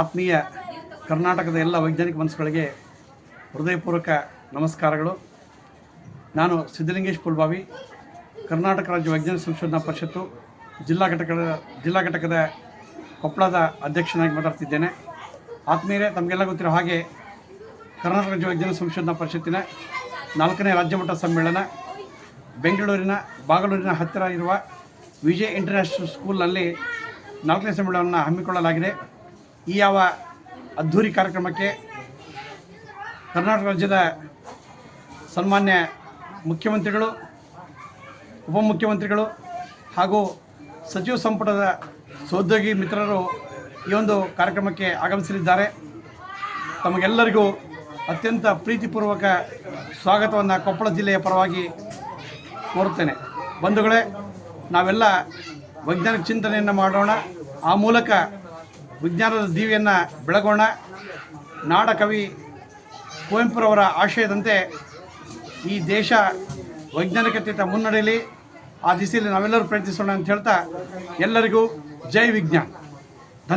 ಆತ್ಮೀಯ ಕರ್ನಾಟಕದ ಎಲ್ಲ ವೈಜ್ಞಾನಿಕ ಮನಸ್ಸುಗಳಿಗೆ ಹೃದಯಪೂರ್ವಕ ನಮಸ್ಕಾರಗಳು. ನಾನು ಸಿದ್ಧಲಿಂಗೇಶ್ ಪುಲ್ಬಾವಿ, ಕರ್ನಾಟಕ ರಾಜ್ಯ ವೈಜ್ಞಾನಿಕ ಸಂಶೋಧನಾ ಪರಿಷತ್ತು ಜಿಲ್ಲಾ ಘಟಕದ ಕೊಪ್ಪಳದ ಅಧ್ಯಕ್ಷನಾಗಿ ಮಾತಾಡ್ತಿದ್ದೇನೆ. ಆತ್ಮೀಯರೇ, ತಮಗೆಲ್ಲ ಗೊತ್ತಿರೋ ಹಾಗೆ ಕರ್ನಾಟಕ ರಾಜ್ಯ ವೈಜ್ಞಾನಿಕ ಸಂಶೋಧನಾ ಪರಿಷತ್ತಿನ 4ನೇ ರಾಜ್ಯಮಟ್ಟ ಸಮ್ಮೇಳನ ಬಾಗಲೂರಿನ ಹತ್ತಿರ ಇರುವ ವಿಜಯ್ ಇಂಟರ್ನ್ಯಾಷನಲ್ ಸ್ಕೂಲ್ನಲ್ಲಿ 4ನೇ ಸಮ್ಮೇಳನವನ್ನು ಹಮ್ಮಿಕೊಳ್ಳಲಾಗಿದೆ. ಈ ಯಾವ ಅದ್ಧೂರಿ ಕಾರ್ಯಕ್ರಮಕ್ಕೆ ಕರ್ನಾಟಕ ರಾಜ್ಯದ ಸನ್ಮಾನ್ಯ ಮುಖ್ಯಮಂತ್ರಿಗಳು, ಉಪಮುಖ್ಯಮಂತ್ರಿಗಳು ಹಾಗೂ ಸಚಿವ ಸಂಪುಟದ ಸಹೋದ್ಯೋಗಿ ಮಿತ್ರರು ಈ ಒಂದು ಕಾರ್ಯಕ್ರಮಕ್ಕೆ ಆಗಮಿಸಲಿದ್ದಾರೆ. ತಮಗೆಲ್ಲರಿಗೂ ಅತ್ಯಂತ ಪ್ರೀತಿಪೂರ್ವಕ ಸ್ವಾಗತವನ್ನು ಕೊಪ್ಪಳ ಜಿಲ್ಲೆಯ ಪರವಾಗಿ ಕೋರುತ್ತೇನೆ. ಬಂಧುಗಳೇ, ನಾವೆಲ್ಲ ವೈಜ್ಞಾನಿಕ ಚಿಂತನೆಯನ್ನು ಮಾಡೋಣ, ಆ ಮೂಲಕ ವಿಜ್ಞಾನದ ದೀವಿಯನ್ನು ಬೆಳಗೋಣ. ನಾಡಕವಿ ಕುವೆಂಪುರವರ ಆಶಯದಂತೆ ಈ ದೇಶ ವೈಜ್ಞಾನಿಕತೆಯಿಂದ ಮುನ್ನಡೆಯಲಿ, ಆ ದಿಸೆಯಲ್ಲಿ ನಾವೆಲ್ಲರೂ ಪ್ರಯತ್ನಿಸೋಣ ಅಂತ ಹೇಳ್ತಾ ಎಲ್ಲರಿಗೂ ಜೈ ವಿಜ್ಞಾನ.